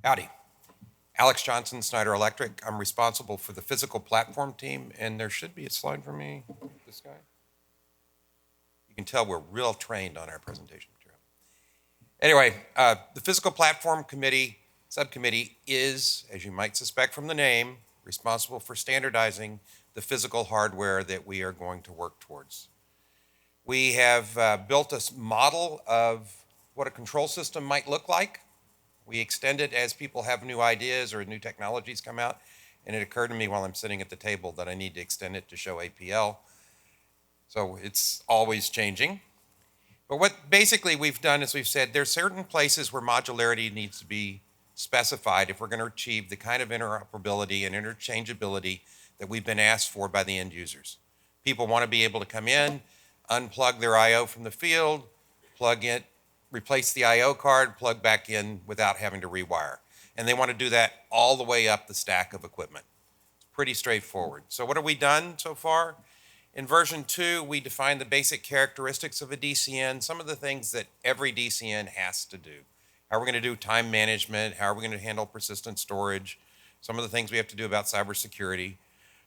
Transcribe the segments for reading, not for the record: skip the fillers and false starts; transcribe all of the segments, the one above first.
Howdy. Alex Johnson, Schneider Electric. I'm responsible for the physical platform team, and there should be a slide for me. This guy. You can tell we're real trained on our presentation material. Anyway, the physical platform committee, subcommittee is, as you might suspect from the name, responsible for standardizing the physical hardware that we are going to work towards. We have built a model of what a control system might look like. We extend it as people have new ideas or new technologies come out, and it occurred to me while I'm sitting at the table that I need to extend it to show APL. So it's always changing. But what basically we've done is we've said there's certain places where modularity needs to be specified if we're going to achieve the kind of interoperability and interchangeability that we've been asked for by the end users. People want to be able to come in, unplug their I/O from the field, plug in, replace the I/O card, plug back in without having to rewire. And they want to do that all the way up the stack of equipment. It's pretty straightforward. So what have we done so far? In version 2, we defined the basic characteristics of a DCN, some of the things that every DCN has to do. How are we going to do time management? How are we going to handle persistent storage? Some of the things we have to do about cybersecurity.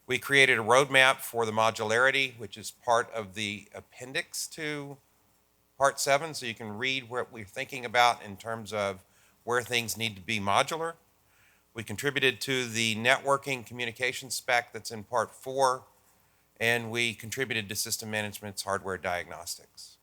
We created a roadmap for the modularity, which is part of the appendix to Part 7, so you can read what we're thinking about in terms of where things need to be modular. We contributed to the networking communication spec that's in Part 4, and we contributed to system management's hardware diagnostics.